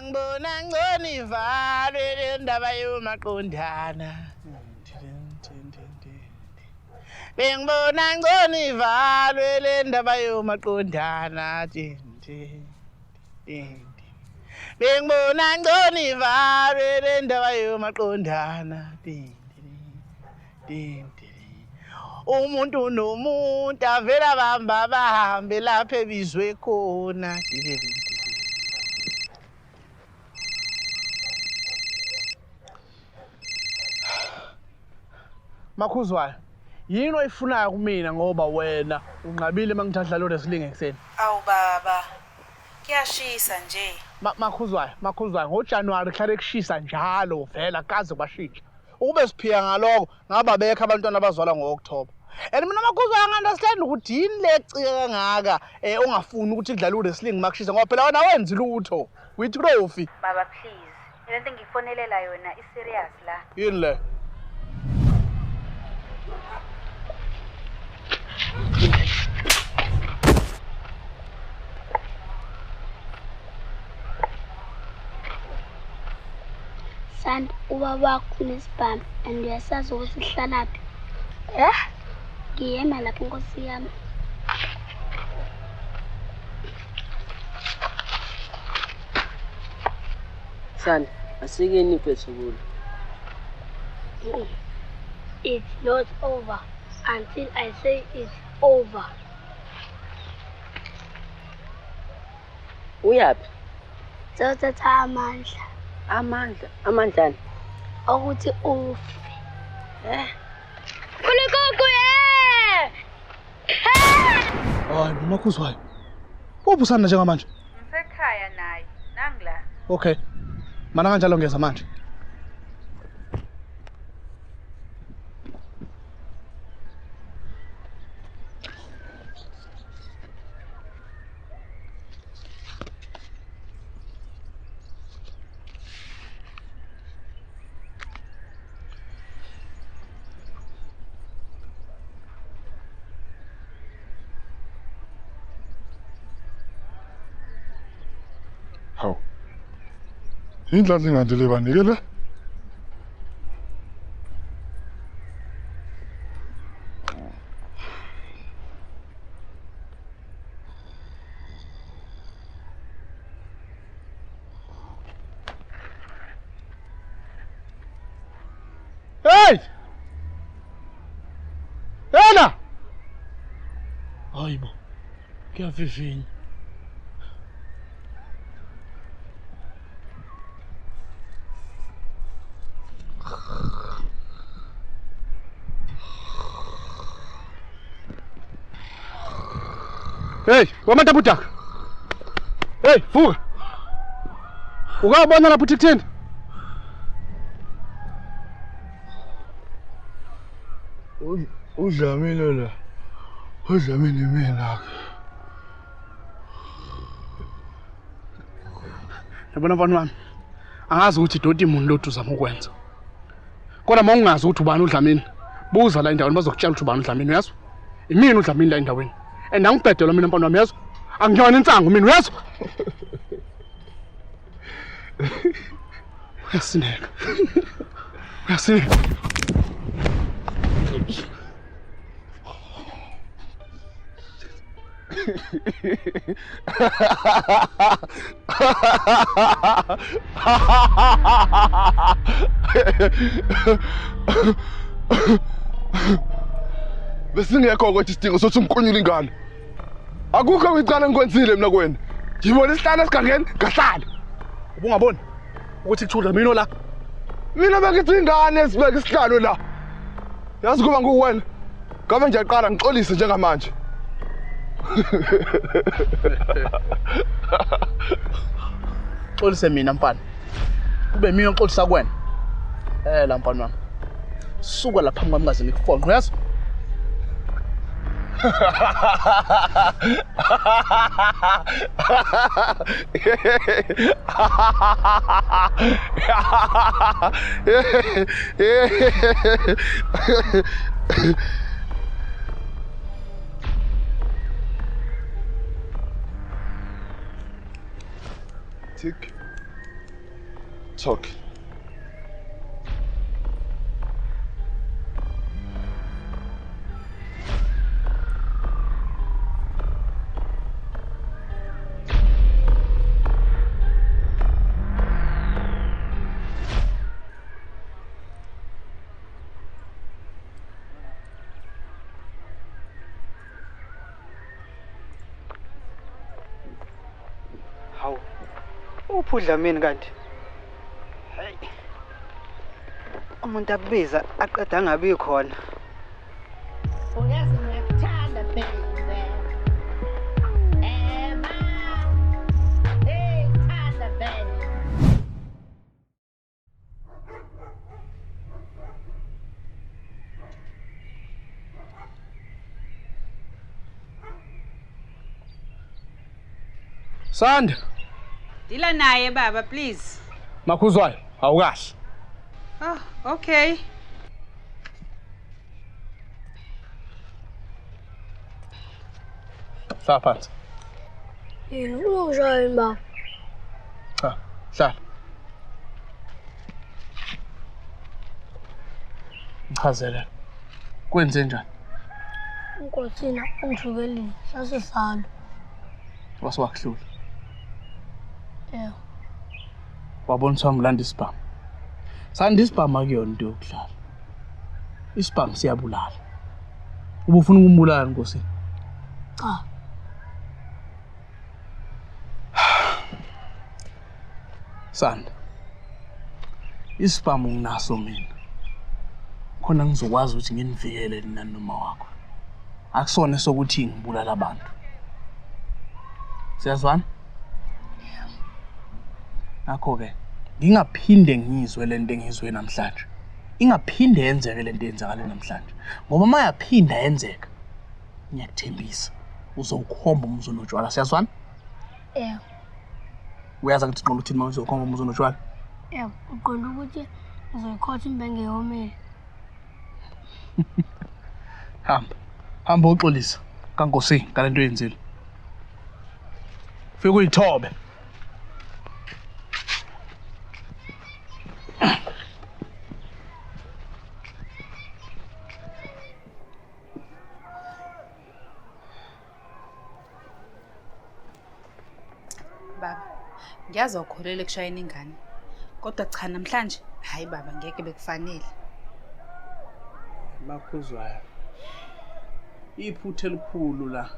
Bengibona ngconi valwe le ndaba yomaqondana. Bengibona ngconi valwe le ndaba yomaqondana. Bengibona ngconi valwe le ndaba yomaqondana. Umuntu nomuntu avela bamba bahambe lapha ebizwe khona. Makhuzwayo, yini oyifunayo kumina ngoba wena unqabile mangithatha lo lesilinge ekseni? Awu baba, kuyashisa nje. Makhuzwayo, ngoJanuwari kuhlale kushisa njalo vela kaze kwashintsha. Ube siphila ngaloko ngaba bekho abantwana abazalwa ngo-October. And mina Makhuzwayo ngi-understand ukuthi yini lecike kangaka ongafuni ukuthi kudlale u-wrestling makushisa ngoba phela wena wenzi lutho. Uyitrophy. Baba please, lento ngifonela yona i-serious la. Yini le? Sand ubaba wakho unesibhamu and uyasazi ukuthi uhlalaphi. Ngiyema lapho Nkosi yami. Sand, asikeni phezulu. It's not over until I say it's over. Uyaphi? Zothatha amandla. Amandla? Amandlani? Ukuthi ufe. Hayi Makhuzwayo. Ubusana njengamanje? Ngisekhaya naye, nangila. Okay. Mana kanjalo ngeza manje. Hawu. Indlela ingandile banikele. Hey! Ena! Hayibo. Kuyavivinya. Hey, wamataputaka. Hey, vuka. Ukabona lapho uthikutheni? uDlamini la. uDlamini mina. Yabona mfana wami. Angazi ukuthi doti imuntu lothu uzama ukwenza. Kodwa mawungazi ukuthi ubani uDlamini, buza la endaweni bazokutshela ukuthi ubani uDlamini, uyazwa? Imini uDlamini la endaweni. And angibhedela mina mfana wami, uyazwa? Angiyona insango mina, uyazwa? Uyasineka. Uyasineka. Besingekho ukuthi isidingo sothi umqonyule ingane. Akukho ngicala ngikwenzile mina kwena. Ngibona isihlalo esigangeni ngahlala. Ubungaboni ukuthi kuthula mina la. Mina bekithi ingane esibeka isihlalo la. Yazi kuba nguwena. Ngabe nje aqala ngixolise njengamanje. Xolise mina mfana. Kube mina oxolisa kuwena. La mfana wami. Suka lapha phambi kwami ngaze ngikufone, uyazwa? Tick. talk. Hawu. uDlamini kanti. Hey. Umuntu akubiza aqeda angabi khona. Uyazi ngiyakuthanda baby. Emma. Hey, thanda baby. Sanda, Dila naye baba please. makhuzwayo, awukahle. Oh, okay. Hlala phansi. Yini uzoshayini baba? Cha, hlala. Ngichazele. Kwenze njani? Unkosina ungithukelile sasisalo. Wasiwakuhlula. Yeah. Wabona ukuthi wamlanda isibhamu. Sanda isibhamu akuyona into yokudlala. Isibhamu siyabulala. Ubufuna ukumbulala Nkosi? Cha. Sanda. Isibhamu nginaso mina. Khona ngizokwazi ukuthi nginivikele nina noma wakho. Akusona sokuthi ngibulala abantu. Siyazwana? Nakho ke ngingaphinde ngizwe lento engizwe namhlanje. Ingaphinde yenzeke lento eyenzakala namhlanje. Ngoba mayaphinda yenzeka, ngiyakuthembisa uzowukhomba umuzo notshwala. Siyazwana? Yeah. Uyazi ukuthi qonda uthini manje uzokhomba umuzo notshwala? Yeah, uqonda ukuthi uzoyikhotha imbenge yomile. Hamba uxolisa kaNkosi ngalento oyenzile. Fika uyithobe. Baba, ngiyazi ukholele ekushayeni ingane. Kodwa cha namhlanje, hayi baba ngeke bekufanele. Makhuzwayo. Iphuthe elikhulu la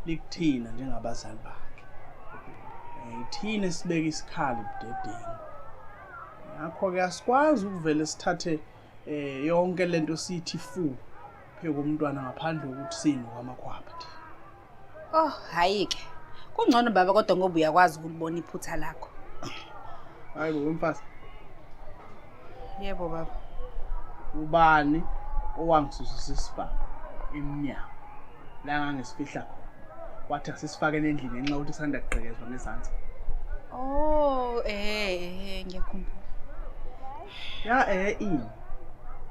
likuthina njengabazali bakhe. Ithina sibeka isikhali budedeni. Ngakho ke asikwazi ukuvele sithathe yonke lento sithi fu pheke umntwana ngaphandle kokuthi sini kwamakhwapha. Oh, hayi ke. Kungcono baba kodwa ngoba uyakwazi ukulibona iphutha lakho. Hayi bo mfasi. Yebo baba. Ubani owangisusisa isibhamu eminyango la ngangisifihla khona. Wathi asisifake endlini ngenxa ukuthi sanda kuqhekezwa ngezansi. Oh, ngiyakhumbula. Ya ini.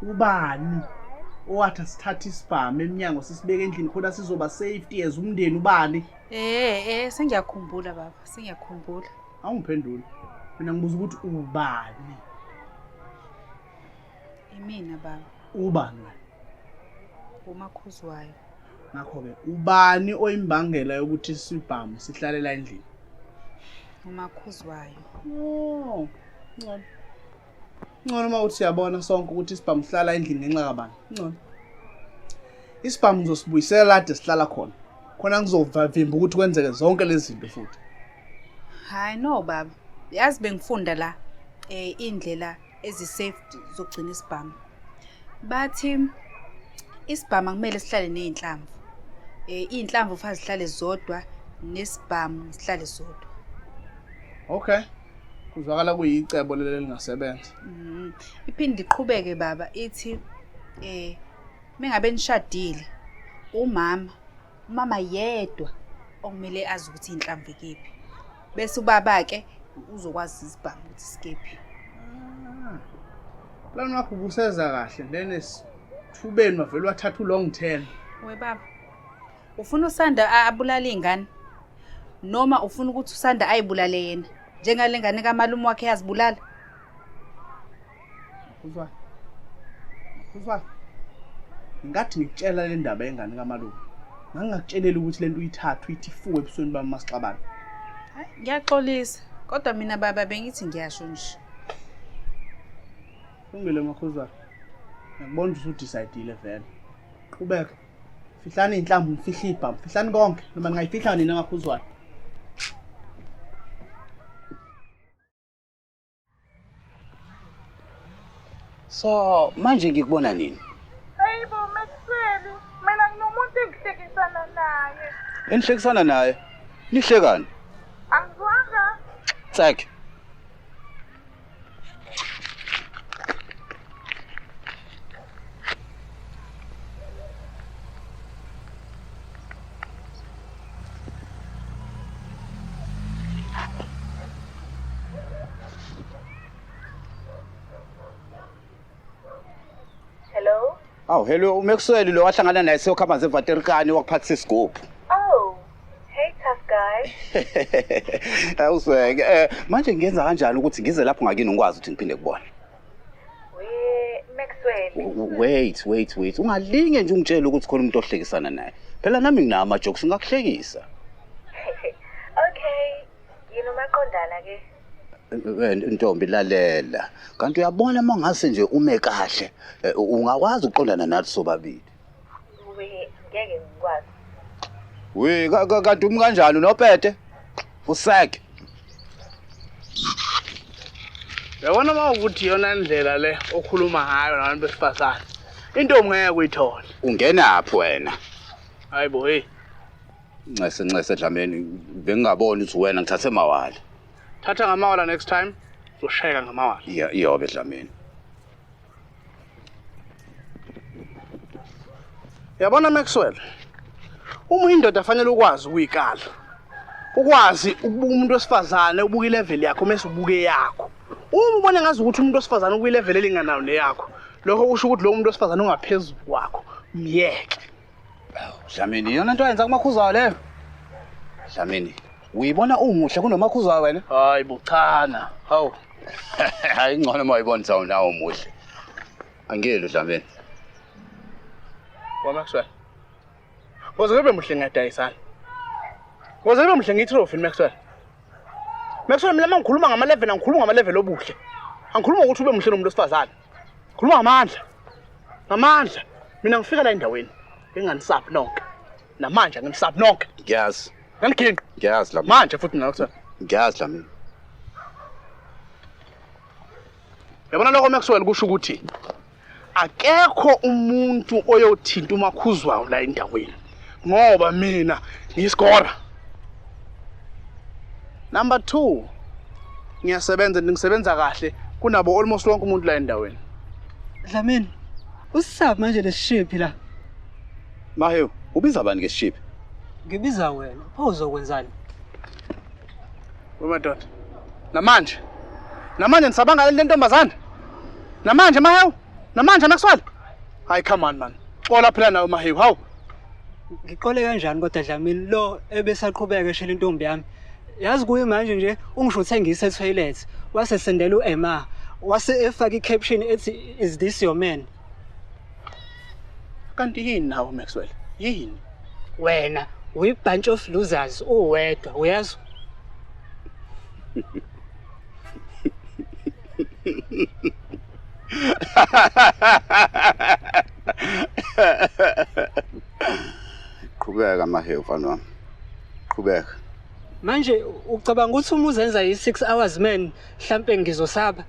Ubani owathi sithatha isibhamu eminyango sisibeke endlini khona sizoba safety as umndeni ubani? Sengiyakhumbula baba, sengiyakhumbula. Awungiphenduli. Mina ngibuza ukuthi ubani? Imina baba, Ubani? umakhuzwayo. Ngakho ke ubani oyimbangela yokuthi isibhamu sihlalela endlini? Umakhuzwayo. Oh. Ngcono mawuthi siyabona sonke ukuthi isibhamu sihlala endlini ngenxa kabani. Ngcono. Isibhamu uzosibuyisela lade sihlala khona. Khona ngizovimba ukuthi kwenzeke zonke lezi zinto futhi. Hayi no baba. Yazi bengifunda la indlela ezisafety zokugcina isibhamu. Bathi isibhamu kumele sihlale nezinhlamvu. Izinhlamvu fa zihlale zodwa nesibhamu sihlale sodwa. Okay. Kuzwakala kuyicebo lelo lingasebenza. Iphinde iqhubeke baba ithi mengabe nishadile umama yedwa okumele azi ukuthi inhlamvu ikephi. Bese ubaba ke uzokwazi isibhamu ukuthi sikephi. Plan wakho ubuseza kahle then thubeni wavela wathatha ulong term. We baba. Ufuna uSanda abulala ingane noma ufuna ukuthi uSanda ayibulale yena? Njengalengane kamalume wakhe yazibulala. Uzwa. Ngathi ngitshela le ndaba engane kaMalume. Ngangakutshela ukuthi lento uyithatha uyithifuwe ebusweni bami masixabana. Hayi, ngiyaxolisa. Kodwa mina baba bengithi ngiyasho nje. Ungile Makhuzwana. Ngiyabona ukuthi udecidile vele. Qhubeka. Fihlani inhlamvu, mfihla ibhamu, fihlani konke noma ngayifihla nina Makhuzwana. So manje ngikubona nini? Hayibo Maxwell, mina nginomuntu engihlekisana naye. Enihlekisana naye? Nihlekani? Angizwanga. Tsaki. Hello? Oh, hello, Maxwell lo wahlangana naye seyokhamba zevaterikani wakuphathisa isigubhu. Oh, hey tough guy. Awusweke, manje ngiyenza kanjani ukuthi ngize lapho ngakini ngikwazi ukuthi ngiphinde kubona? Maxwell. Wait. Ungalinge nje ungitshela ukuthi khona umuntu ohlekisana naye. Phela nami ngina ama jokes ngakuhlekisa. Okay, yini maqondana ke? Ntombi lalela. Kanti uyabona mangase nje ume kahle, ungakwazi uqondana nathi sobabili. Ngeke ngikwazi. Kanti umi kanjani unopete? Useke. Yabona mawukuthi yona indlela le okhuluma ngayo nabantu besifazane. Into ngeke uyithola. Ungenaphi wena? Hayibo hey. Ncese Dlamini, bengingaboni ukuthi wena ngithathe mawala. Thatha ngamawala next time, uzoshayeka ngamawala. Iyobe Dlamini. Yabona Maxwell. Uma indoda afanele ukwazi ukuyikala. Ukwazi ukubuka umuntu wesifazane ubuka ilevel yakho mase ubuke yakho. Uma ubone ngazi ukuthi umuntu wesifazane ubuka ilevel elinganayo neyakho, lokho kusho ukuthi lo muntu wesifazane ungaphezulu kwakho. Myeke. Dlamini, yona into ayenza kumakhuzayo leyo. Dlamini, uyibona umuhle kunomakhuzayo wena? Hayi buchana. Hawu. Hayi ngcono mayibona sawo nawo umuhle. Angelo Dlamini. Wa Maxwell. Ngoze kube muhle ngiyadayisana. Ngoze kube muhle ngitrophy Maxwell. Maxwell mina mangikhuluma ngama-level angikhuluma ngama-level obuhle. Angikhuluma ukuthi ube muhle nomuntu wesifazane. Ngikhuluma ngamandla. Ngamandla. Mina ngifika la endaweni enganisaphi nonke. Namanje anginisaphi nonke. Ngiyazi. Ngikhinqa. Ngiyazi Dlamini. Manje futhi mina Maxwell. Ngiyazi Dlamini. Yabona lokho Maxwell kusho ukuthi akekho umuntu oyothinta umakhuzwayo la endaweni. Ngoba mina ngiyiskora. Number 2. Ngisebenza kahle kunabo almost wonke umuntu la endaweni. Dlamini, usabi manje lesishiphi la? Mahewu, ubiza bani ngesishiphi? Ngibiza wena, pho uzokwenzani? Wemadoda. Namanje nisabanga le ntombazana. Namanje Mahewu. Namanje Maxwell. Hayi come on man. Xola phela nawe Mahewu. Hawu. Ngiqole kanjani kodwa Dlamini lo ebesaqhubeka eshela intombi yami? Yazi kuye manje nje ungishuthe ngise toilet. Wase sendela uEmma. Wase efaka i-caption ethi is this your man? Kanti yini nawe Maxwell? Yini? Wena uyi bunch of losers uwedwa uyazi? Qhubeka Mahewu mfana wami. Qhubeka. Manje ucabanga ukuthi uma uzenza i6 hours man mhlambe ngizosaba?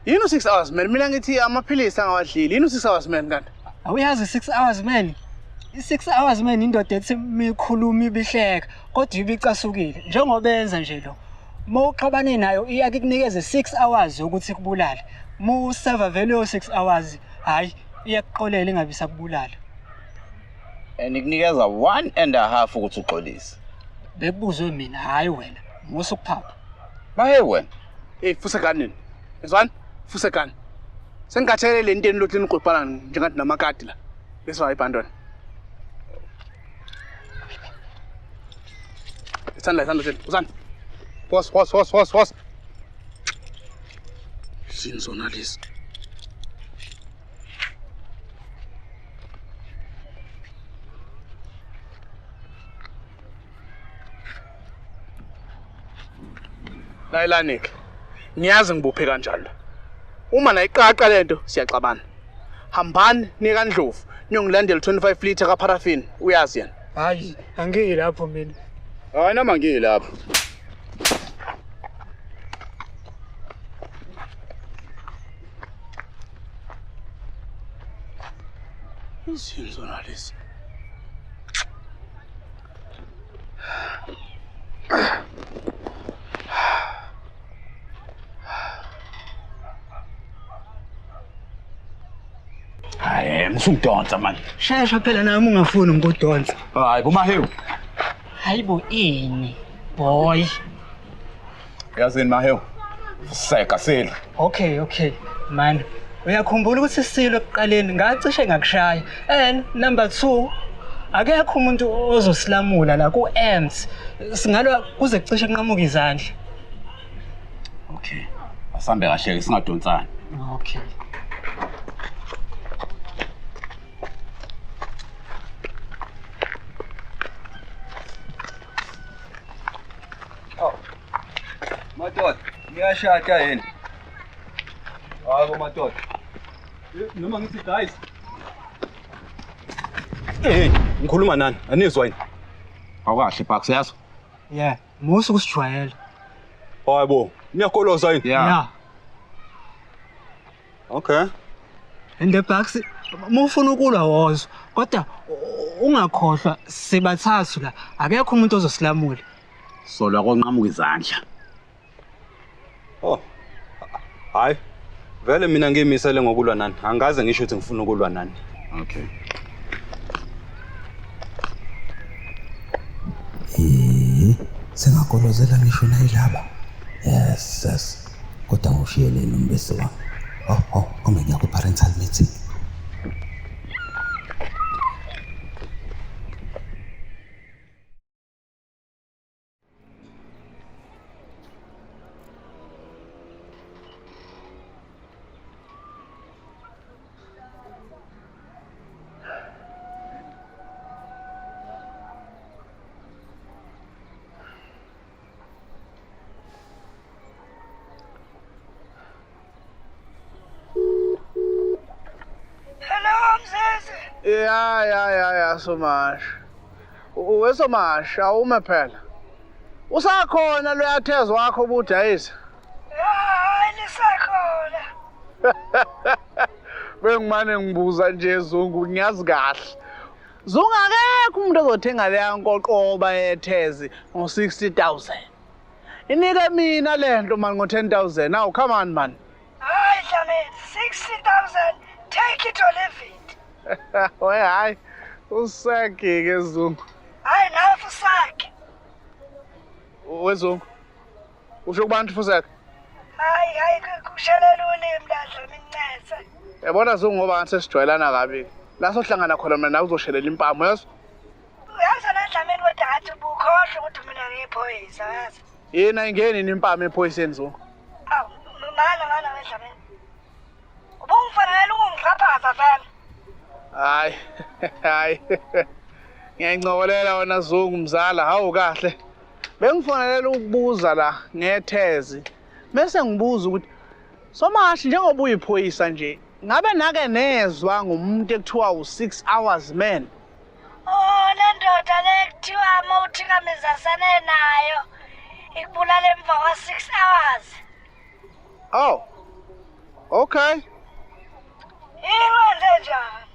Yini 6 hours man? Mina ngithi amaphilisi angawadlili. Yini 6 hours man kanti? Awuyazi 6 hours man? I6 hours man indoda ethi mikhuluma ibihleka kodwa ibicasukile njengoba enza nje lo. Mawuxabane nayo iyake kunikeze 6 hours ukuthi kubulala. Mu server vele yo 6 hours hayi iyakuxolela ingabe sakubulala. Nikunikeza 1.5 ukuthi uxolise. Bekubuzwe mina hayi wena musukuphapha. Mahewu wena. Fusekani nini? Ezwani? Fusekani. Sengathele le nteni lothi niqophana njengathi namakati la. Bese wayibhandona. Isandla uzani. Pos. Sinzona lezi. Layilanik. Ngiyazi ngibuphe kanjalo. Uma nayiqaqa lento siyaxabana. Hambani nika Ndlovu niyongilandela 25 liter kaparafini uyazi yena. Hayi, angiyi lapho mina. Hayi noma ngiyilapha. Izinto nalezi. Hayi, ngisungidonsa manje. Shesha phela nami ungafuni ngikudonsa. Hayi, Mahewu. Hayibo ini, boy. Yazini Mahewu. Seka sela. Okay, man. Uyakhumbula ukuthi sisilo ekuqaleni ngacishe ngakushaya. And number 2, akekho umuntu ozosilamula la ku-Ants. Singalwa kuze kucishe kunqamuka izandla. Okay. Asambe kahle singadonsani. Okay. Madoda, ngiyashada yini? Hayi madoda. Noma ngithi guys. Ngikhuluma nani? Anizwa yini? Awukahle Parks yazo. Yeah, musu kusijwayela. Hayibo, niyakoloza yini? Yeah. Okay. And the Bucks mufuna ukulwa wozo. Kodwa ungakhohlwa sibathathu la. Akekho umuntu ozosilamula. Solwa konqamuka izandla. Oh. Hayi. Vele mina ngimisele ngokulwa nani. Angaze ngisho ukuthi ngifuna ukulwa nani. Okay. Sengakolozela ngisho nayilaba. Yes. Kodwa ngishiyeleni umbese wami. Ngiya ku-parental meeting. Yeah, so much. Weso much, awume phela. Usakhona lo yathezwa wakho ubudayisa. Hayi lisakhona. Bengimane ngibuza nje Zungu ngiyazi kahle. Zungu akekho umuntu ozothenga leya nkoqoba yethezi ngo-60,000. Inike mina lento man ngo-10,000. Now come on man. Hayi Dlamini, 60,000. Take it or leave it. Oye hayi useke ke Zungu. Hayi nawe fusake. Wezungu. Usho kubantu fuseke. Hayi kushelela ulimi la Dlamini ncetse. Yabona Zungu ngoba ngathi sijwayelana kabi. La sohlangana khona mina nawe uzoshelela impamo yazi. Uyazi na Dlamini kodwa ngathi ubukhohlwa ukuthi mina ngiyiphoyisa yazi. Yena ingeni impamo ephoyiseni Zungu. Aw, mana Dlamini. Ubungifanele ukungixhaphaza vele. Hayi. Ngiyancokolela wona Zungu mzala, hawu kahle. Bengifonela ukubuza la ngethezi. Bese ngibuza ukuthi somashi njengoba uyiphoyisa nje, ngabe nake nezwa ngumuntu ekuthiwa u6 hours man. Oh, le ndoda le kuthiwa mawuthikamezasane nayo. Ikubulala emva kwa6 hours. Oh. Okay. Iwenze njani?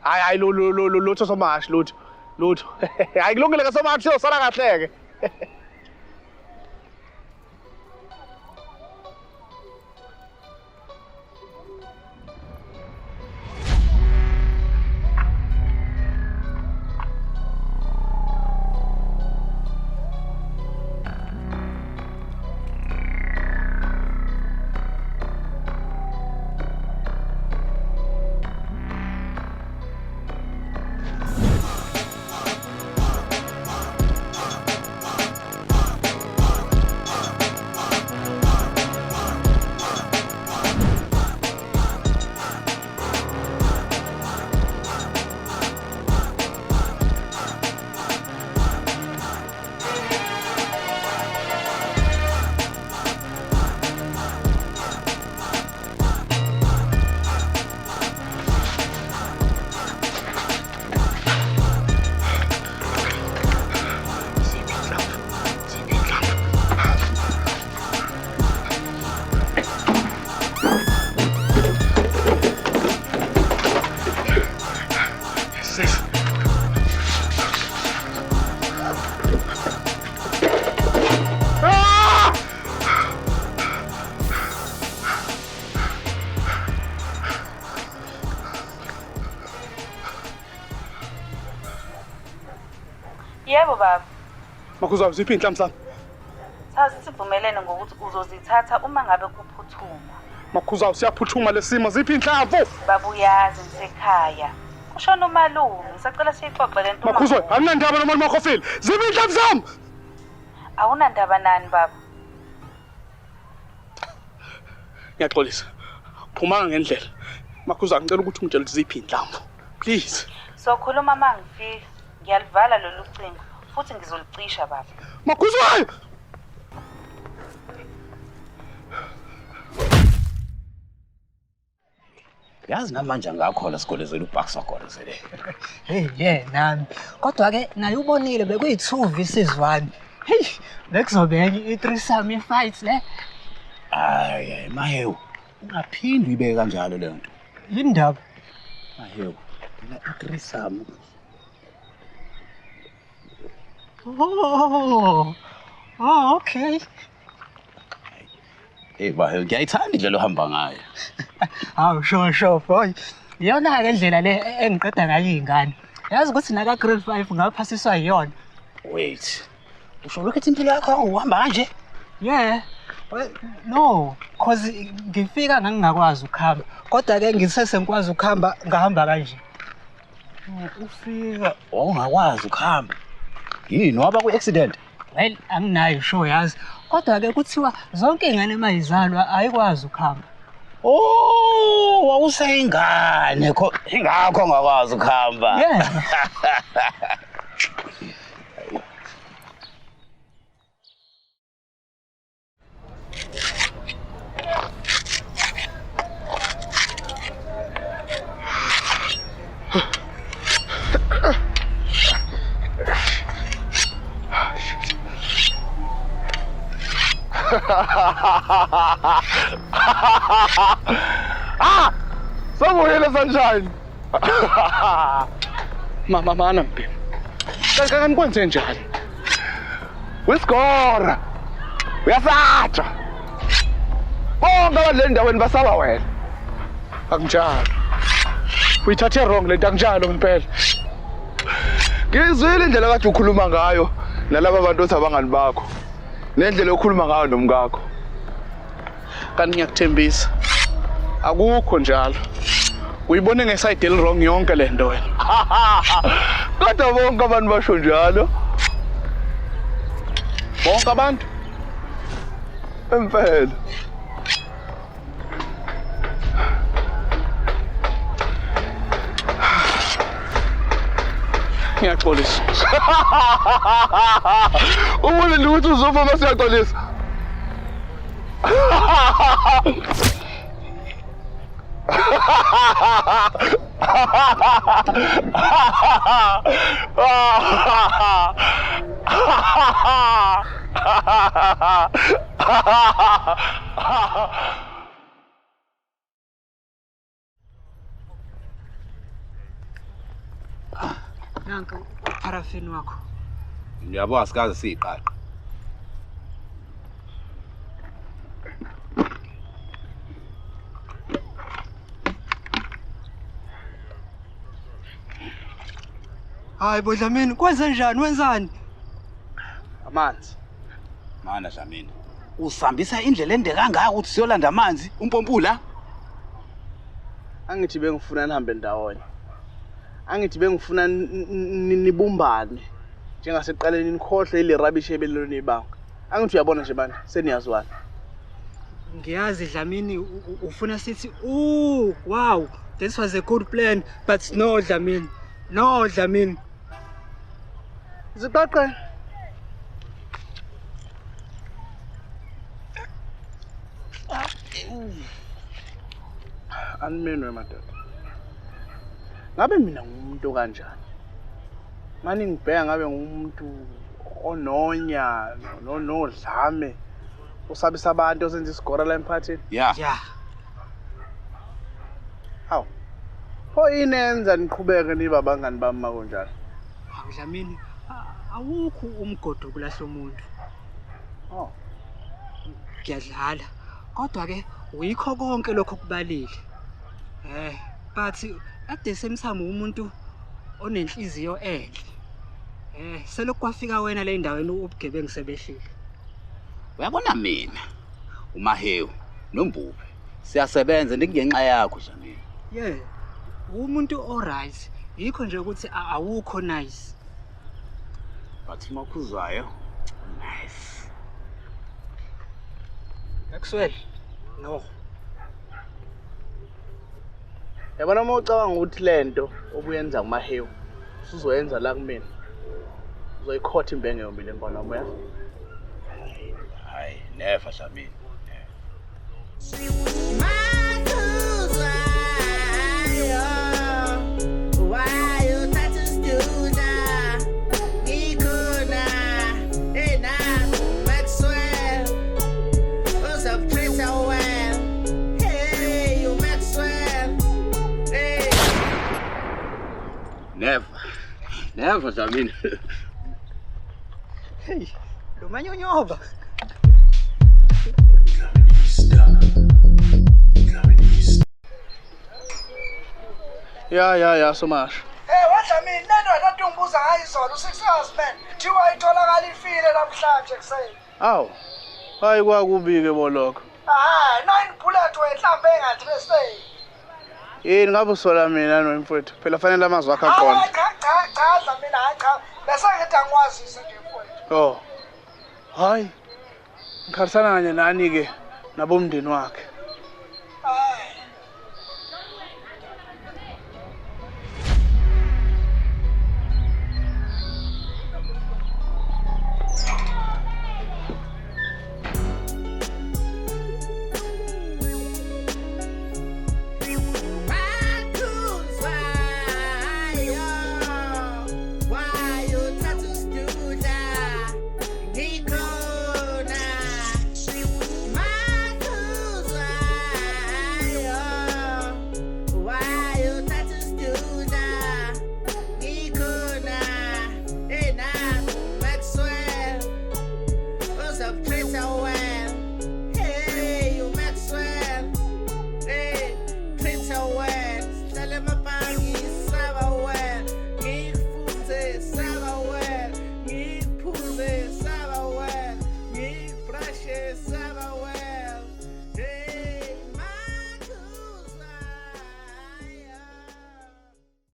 Hayi lutho somashi lutho. Hayi kulungile ke somashi sala kahle ke. Yebo baba. Makhuza uziphi inhlamvu sami? Sazi sivumelene ngokuthi uzozithatha uma ngabe kuphuthuma. Makhuza siyaphuthuma lesimo ziphi inhlamvu? Baba uyazi ngisekhaya. Kushona umalume, ngisacela siyixoxe lento. Makhuza anginandaba noma uMakhofile. Ziphi inhlamvu sami? Awunandaba nani baba? Ngiyaxolisa. Phumanga ngendlela. Makhuza ngicela ukuthi ungitshele ziphi inhlamvu. Please. Sokhuluma mangifika. Ngiyalivala lolu cingo futhi ngizolicisha baba. Makhuza! Yazi namanje ngakho la sikole zelo ubhaksa khona sele. Hey nami. Kodwa ke naye ubonile bekuyi2 versus 1. Hey, bekuzobeka i3 ye-fight le. Hayi Mahewu. Ungaphindi uyibeke kanjalo le nto. Yindaba. Mahewu. Mina i3 Oh, okay. Mahewu ngiyayithanda indlela ohamba ngayo. Hawu sure boy. Iyona ke indlela le engiqeda ngayo izingane. Yazi ukuthi naka grade 5 ngaphasiswa yiyona. Wait. Usho ukuthi impilo yakho uhamba kanje? Yeah. Well, no, cause ngifika ngangakwazi ukuhamba. Kodwa ke ngisesengikwazi ukuhamba ngahamba kanje. Ufika ongakwazi ukuhamba. Yini waba ku-accident? Well, anginayo sure yazi. Kodwa ke kuthiwa zonke ingane mayizalwa ayikwazi ukuhamba. Oh, wawusayingane ingakho ongakwazi ukuhamba. Yeah. Sabuyele sunshine. Mama mana mpimo. Kanti kwenze njani? Wiskora. Uyasatsha. Bonke abadle endaweni basaba wena. Akunjalo. Uyithathe wrong lento akunjalo ngempela. Ngizwile indlela kade ukhuluma ngayo nalabo bantu othi abangani bakho. Nendlela okhuluma ngayo nomkakho. Kanti ngiyakuthembisa. Akukho njalo. Uyibone ngeside el wrong yonke lento wena. Kodwa bonke abantu basho njalo. Bonke abantu? Empela. Ngiyaxolisa. Ubone ukuthi uzofa mase uyaxolisa. Nanka parafini wakho. Ngiyabona sikaze siqaqa. Hayi bodlamini kwenze njani wenzani? Amanzi. Mana Dlamini. Usambisa indlela ende kangaka ukuthi siyolanda amanzi umpompula? Angithi bengifuna nihambe ndawonye. Angithi bengifuna nibumbane. Njengaseqaleni nikhohle ile rubbish ebelelo nibanga. Angithi uyabona nje manje seniyazwana. Ngiyazi Dlamini ufuna sithi wow, this was a good plan but no Dlamini. No Dlamini. Ziqaqe. Animenwe madoda. Ngabe mina ngumuntu kanjani? Mani ngibheka ngabe ngumuntu ononya nodlame usabisa abantu osenza isigora la emphathini. Yeah. Hawu. Pho inenza niqhubeke niba abangani bami makonjalo. Hawu Dlamini awukho umgodo kulahlo umuntu. Oh. Ngiyadlala. Kodwa ke uyikho konke lokho kubalile. But at the same time umuntu onenhliziyo enhle. selokhu kwafika wena le ndaweni ubugebengu sebehlile. Uyabona mina uMahewu noMbube siyasebenza ndikungenxa yakho Dlamini. Umuntu alright. Yikho nje ukuthi awukho nice. But Makhuzwayo nice. Maxwell. No. Yabona mawucabanga ukuthi lento obuyenza kuMahewu usuzoyenza la kumina. Uzoyikhotha imbenge yombili mbona moya. Hayi, never Dlamini. Never Dlamini. Hey, lo manyonyoba. Ya Somash. Wadlamini lento akade ungibuza ngayo izolo u6 hours man. Thiwa itholakala ifile namhlanje kuseni. Awu. Hayi kwakubike bolokho. 9 bullet wenhlambe engathi bese. Yini ngabe usola mina nomfowethu? Phela fanele amazwi akho aqonde. Cha Dlamini cha. Bese ngithi angiwazise nje mfowethu. Hayi. Ngikharisana kanye nani ke nabomndeni wakhe.